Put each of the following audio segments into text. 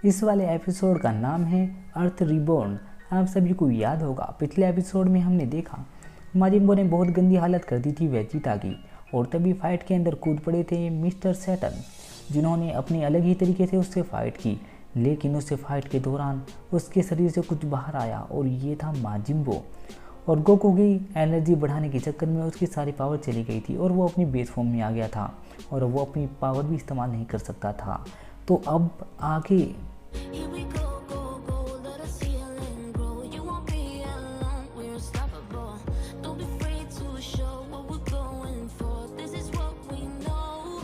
इस वाले एपिसोड का नाम है अर्थ रिबॉर्न। आप सभी को याद होगा पिछले एपिसोड में हमने देखा माजिन बू ने बहुत गंदी हालत कर दी थी वेजिटा की, और तभी फाइट के अंदर कूद पड़े थे मिस्टर सैटर्न, जिन्होंने अपनी अलग ही तरीके से उससे फाइट की। लेकिन उससे फाइट के दौरान उसके शरीर से कुछ बाहर आया और ये था माजिन बू। और गोकू की एनर्जी बढ़ाने के चक्कर में उसकी सारी पावर चली गई थी और वो अपनी बेस फॉर्म में आ गया था और वो अपनी पावर भी इस्तेमाल नहीं कर सकता था। तो अब आगे Here we go, let us heal and grow. You won't be alone, we're unstoppable. Don't be afraid to show what we're going for. This is what we know.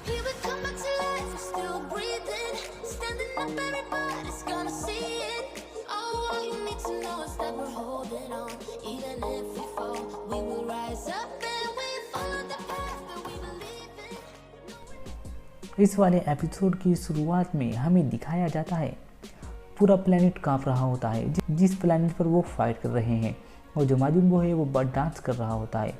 Here we come back to life, we're still breathing. Standing up, everybody's gonna see it. Oh, all you need to know is that we're holding on. Even if we fall, we will rise up and we follow the path that we believe in. इस वाले episode की शुरुआत में हमें दिखाया जाता है पूरा प्लेनेट कांप रहा होता है जिस प्लेनेट पर वो फाइट कर रहे हैं, और जो माजिन बू है वो बर्ड डांस कर रहा होता है,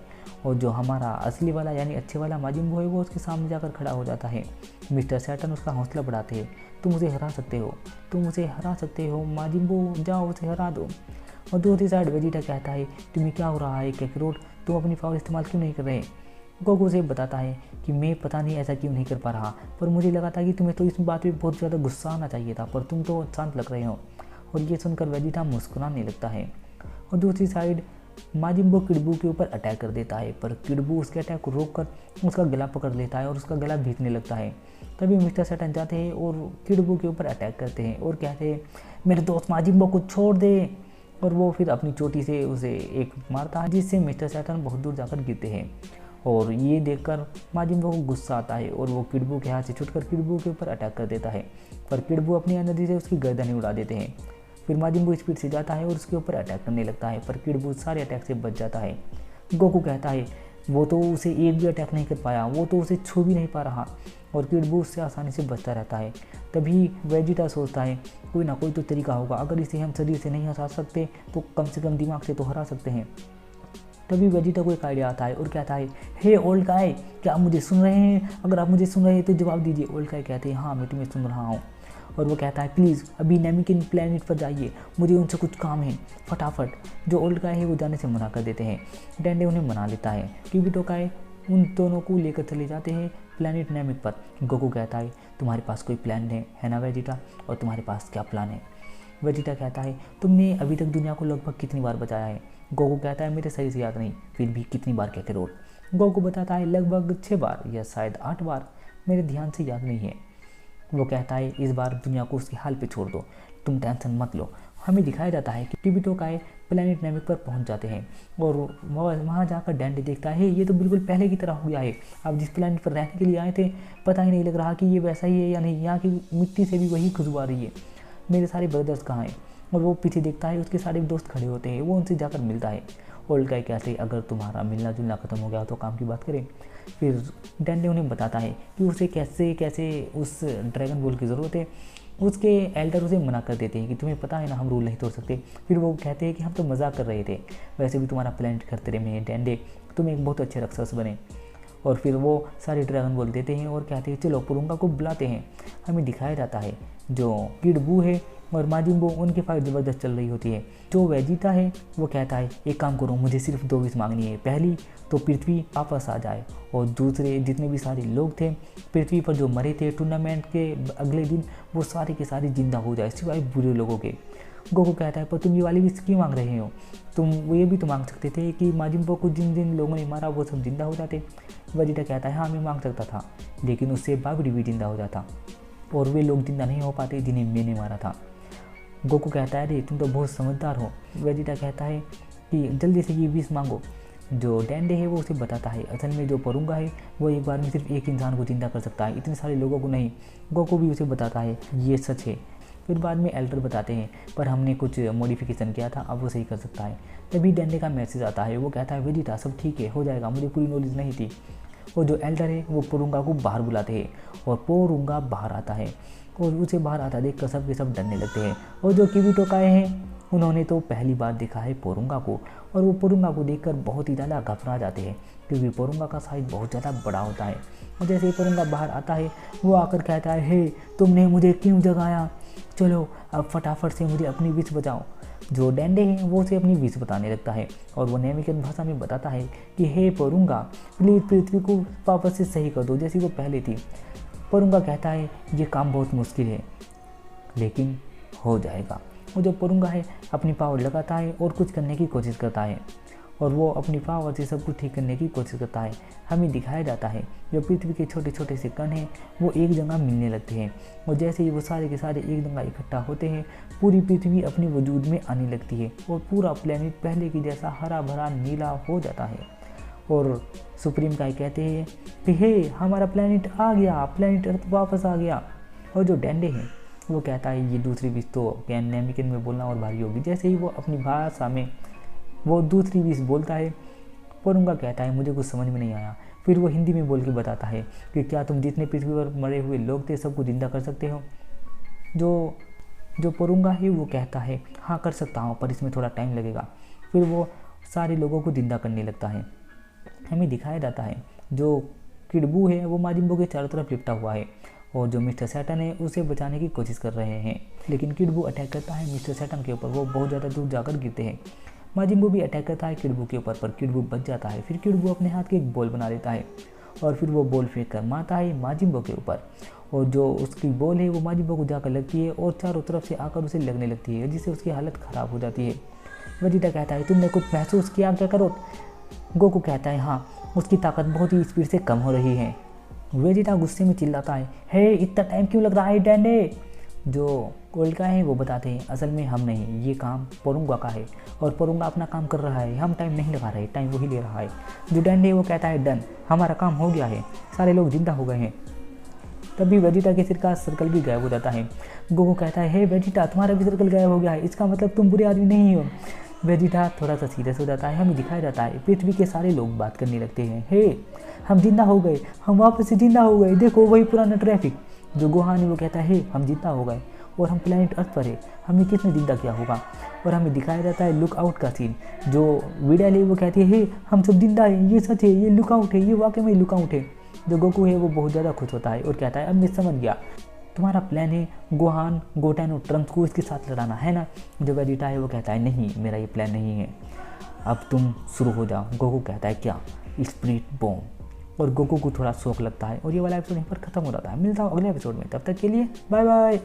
और जो हमारा असली वाला यानी अच्छे वाला माजिन बू है वो उसके सामने जाकर खड़ा हो जाता है। मिस्टर सैटर्न उसका हौसला बढ़ाते हैं, तुम उसे हरा सकते हो, तुम उसे हरा सकते हो माजिन बू, जाओ उसे हरा दो। और दूसरी साइड वेजिटा कहता है तुम्हें क्या हो रहा है कैकरोट, तुम अपनी पावर इस्तेमाल क्यों नहीं कर रहे। गोकू उसे बताता है कि मैं पता नहीं ऐसा क्यों नहीं कर पा रहा, पर मुझे लगा था कि तुम्हें तो इस बात पे बहुत ज़्यादा गुस्सा आना चाहिए था, पर तुम तो शांत लग रहे हो। और ये सुनकर वेजिटा मुस्कुराने लगता है। और दूसरी साइड माजिन बू किडबू के ऊपर अटैक कर देता है, पर किडबू उसके अटैक को रोक कर उसका गला पकड़ लेता है और उसका गला भीगने लगता है। तभी मिस्टर सैटर्न जाते हैं और किडबू के ऊपर अटैक करते हैं और कहते हैं मेरे दोस्त माजिन बू को छोड़ दे। और वो फिर अपनी चोटी से उसे एक मारता है जिससे मिस्टर सैटर्न बहुत दूर जाकर गिरते हैं। और ये देखकर माजिन बू को गुस्सा आता है और वो किडबू के हाथ से छुटकर किडबू के ऊपर अटैक कर देता है, पर किडबू अपनी एनर्जी से उसकी गर्दनें उड़ा देते हैं। फिर माजिन बू स्पीड से जाता है और उसके ऊपर अटैक करने लगता है, पर किडबू सारे अटैक से बच जाता है। गोकू कहता है वो तो उसे एक भी अटैक नहीं कर पाया, वो तो उसे छू भी नहीं पा रहा, और किडबू उससे आसानी से बचता रहता है। तभी वेजिटा सोचता है कोई ना कोई तो तरीका होगा, अगर इसे हम शरीर से नहीं हरा सकते तो कम से कम दिमाग से तो हरा सकते हैं। तभी वेजिटा को एक आइडिया आता है और कहता है हे ओल्ड गाय, क्या आप मुझे सुन रहे हैं? अगर आप मुझे सुन रहे हैं तो जवाब दीजिए। ओल्ड गाय कहते हैं हाँ मैं तुम्हें सुन रहा हूँ। और वो कहता है प्लीज़ अभी नेमिकिन प्लेनेट पर जाइए, मुझे उनसे कुछ काम है फटाफट। जो ओल्ड गाय है वो जाने से मना कर देते हैं। डेंडे उन्हें मना लेता है। क्यूबिटो गाय उन दोनों को लेकर चले जाते हैं प्लेनेट नेमिक पर। गोकू कहता है तुम्हारे पास कोई प्लान है ना वेजिटा, और तुम्हारे पास क्या प्लान है? वेजिटा कहता है तुमने अभी तक दुनिया को लगभग कितनी बार बचाया है? गोकू कहता है मेरे सही से याद नहीं, फिर भी कितनी बार कैकरोट? गोकू बताता है लगभग 6 बार या शायद 8 बार, मेरे ध्यान से याद नहीं है। वो कहता है इस बार दुनिया को उसके हाल पे छोड़ दो, तुम टेंशन मत लो। हमें दिखाया जाता है कि किबिटो काय प्लेनेट नेमिक पर पहुंच जाते हैं और वहाँ जाकर डेंडे देखता है ये तो बिल्कुल पहले की तरह हो गया है। आप जिस प्लेनेट पर रहने के लिए आए थे पता ही नहीं लग रहा कि ये वैसा ही है या नहीं, यहाँ की मिट्टी से भी वही खुशबू आ रही है। मेरे सारे ब्रदर्स कहाँ हैं? और वो पीछे देखता है उसके सारे दोस्त खड़े होते हैं, वो उनसे जाकर मिलता है। ओल्ड गाय कहते हैं अगर तुम्हारा मिलना जुलना खत्म हो गया तो काम की बात करें। फिर डेंडे उन्हें बताता है कि उसे कैसे कैसे उस ड्रैगन बॉल की ज़रूरत है। उसके एल्डर उसे मना कर देते हैं कि तुम्हें पता है ना हम रूल नहीं तोड़ सकते। फिर वो कहते हैं कि हम तो मजाक कर रहे थे, वैसे भी तुम्हारा प्लान करते रहे मैं डेंडे, तुम एक बहुत अच्छे राक्षस बने। और फिर वो सारे ड्रैगन बोल देते हैं और कहते हैं चलो पुरुंगा को बुलाते हैं। हमें दिखाया जाता है जो किड बू है और माजिन बू उनकी फाइट ज़बरदस्त चल रही होती है। जो वेजिटा है वो कहता है एक काम करो, मुझे सिर्फ 2 विश मांगनी है। पहली तो पृथ्वी वापस आ जाए, और दूसरे जितने भी सारे लोग थे पृथ्वी पर जो मरे थे टूर्नामेंट के अगले दिन वो सारे के सारे जिंदा हो जाए सिवाय बुरे लोगों के। गोकू कहता है पर तुम ये वाली विश क्यों मांग रहे हो? तुम वो ये भी तो मांग सकते थे कि माजिन बू को जिन जिन लोगों ने मारा वो सब जिंदा हो जाते। वेजिटा कहता है हाँ मैं मांग सकता था, लेकिन उससे बाबरी भी जिंदा हो जाता और वे लोग जिंदा नहीं हो पाते जिन्हें मैंने मारा था। गोकू कहता है अरे तुम तो बहुत समझदार हो। वेजिटा कहता है कि जल्दी से ये विश मांगो। जो डेंडे है वो उसे बताता है असल में जो परुंगा है वो एक बार में सिर्फ एक इंसान को जिंदा कर सकता है, इतने सारे लोगों को नहीं। गोकू भी उसे बताता है ये सच है। फिर बाद में एल्डर बताते हैं पर हमने कुछ मॉडिफिकेशन किया था, अब वो सही कर सकता है। तभी डेंडे का मैसेज आता है, वो कहता है वेजिटा सब ठीक है, हो जाएगा, मुझे पूरी नॉलेज नहीं थी। और जो एल्डर है वो पोरुंगा को बाहर बुलाते हैं और पोरुंगा बाहर आता है और उसे बाहर आता देख कर सब के सब डरने लगते हैं। और जो किबिटो काय हैं उन्होंने तो पहली बार देखा है पोरुंगा को, और वो पोरुंगा को देखकर बहुत ही ज़्यादा घबरा जाते हैं क्योंकि पोरुंगा का साइज बहुत ज़्यादा बड़ा होता है। और जैसे ही पोरुंगा बाहर आता है वो आकर कहता है हे तुमने मुझे क्यों जगाया? चलो अब फटाफट से मुझे अपनी विश बताओ। जो डेंडे हैं वो उसे अपनी विश बताने लगता है और वो नेमिकन भाषा में बताता है कि हे पोरुंगा, प्लीज़ पृथ्वी को वापस से सही कर दो जैसी वो पहले थी। पोरुंगा कहता है ये काम बहुत मुश्किल है लेकिन हो जाएगा। वो जो पोरुंगा है अपनी पावर लगाता है और कुछ करने की कोशिश करता है और वो अपनी पावर से सब कुछ ठीक करने की कोशिश करता है। हमें दिखाया जाता है जो पृथ्वी के छोटे छोटे से कण हैं वो एक जगह मिलने लगते हैं और जैसे ही वो सारे के सारे एक जगह इकट्ठा होते हैं पूरी पृथ्वी अपने वजूद में आने लगती है और पूरा प्लेनेट पहले की जैसा हरा भरा नीला हो जाता है। और सुप्रीम काय कहते हैं कि हे हमारा प्लेनेट आ गया, प्लेनेट अर्थ वापस आ गया। और जो डेंडे हैं वो कहता है ये दूसरी विश तो नेमिकन में बोलना और भारी होगी। जैसे ही वो अपनी भाषा में वो दूसरी विश बोलता है पोरुंगा कहता है मुझे कुछ समझ में नहीं आया। फिर वो हिंदी में बोल के बताता है कि क्या तुम जितने पृथ्वी पर मरे हुए लोग थे सबको जिंदा कर सकते हो। जो पोरुंगा है वो कहता है हाँ कर सकता हूँ पर इसमें थोड़ा टाइम लगेगा। फिर वो सारे लोगों को जिंदा करने लगता है। हमें दिखाया जाता है जो किडबू है वो माजिम्बू के चारों तरफ लिपटा हुआ है और जो मिस्टर सैटर्न है उसे बचाने की कोशिश कर रहे हैं लेकिन किडबू अटैक करता है मिस्टर सैटर्न के ऊपर। वो बहुत ज़्यादा दूर जाकर गिरते हैं। माजिम्बू भी अटैक करता है किडबू के ऊपर पर किडबू बच जाता है। फिर किडबू अपने हाथ के एक बॉल बना लेता है और फिर वो बॉल फेंक कर मारता है माजिम्बू के ऊपर और जो उसकी बॉल है वो माजिम्बू को जाकर लगती है और चारों तरफ से आकर उसे लगने लगती है जिससे उसकी हालत ख़राब हो जाती है। वेजिटा कहता है तुमने कुछ महसूस किया क्या करो। गोकू कहता है हाँ उसकी ताकत बहुत ही स्पीड से कम हो रही है। वेजिटा गुस्से में चिल्लाता है हे इतना टाइम क्यों लग रहा है डेंडे। जो कोल्का है वो बताते हैं असल में हम नहीं, ये काम पोरुंगा का है और पोरुंगा अपना काम कर रहा है, हम टाइम नहीं लगा रहे, टाइम वही ले रहा है। जो डेंडे वो कहता है डन, हमारा काम हो गया है, सारे लोग जिंदा हो गए हैं। तभी वेजिटा के सिर का सर्कल भी गायब हो जाता है। गोकू कहता है हे वेजिटा तुम्हारा भी सर्कल गायब हो गया है, इसका मतलब तुम बुरे आदमी नहीं हो। वेजिटा थोड़ा सा सीरियस हो जाता है। हमें दिखाया जाता है पृथ्वी के सारे लोग बात करने लगते हैं हे हम जिंदा हो गए, हम वापस से जिंदा हो गए, देखो वही पुराना ट्रैफिक। जो गोहान है वो कहता है हम जिंदा हो गए और हम प्लेनेट अर्थ पर है, हमें किसने जिंदा किया होगा। और हमें दिखाया जाता है लुक आउट का सीन। जो विडाल है वो कहती है हे हम सब जिंदा है, ये सच है, ये लुक आउट है, ये वाकई में लुक आउट है। जो गोकू है वो बहुत ज़्यादा खुश होता है और कहता है अब मैं समझ गया, तुम्हारा प्लान है गोहान गोटेन और ट्रंक्स को इसके साथ लड़ाना है ना। जो वेजिटा है वो कहता है नहीं मेरा ये प्लान नहीं है, अब तुम शुरू हो जाओ। गोकू कहता है क्या स्पिरिट बॉम्ब। और गोकू को थोड़ा शौक लगता है और ये वाला एपिसोड यहीं पर खत्म हो जाता है। मिलता हूँ अगले एपिसोड में, तब तक के लिए बाय बाय।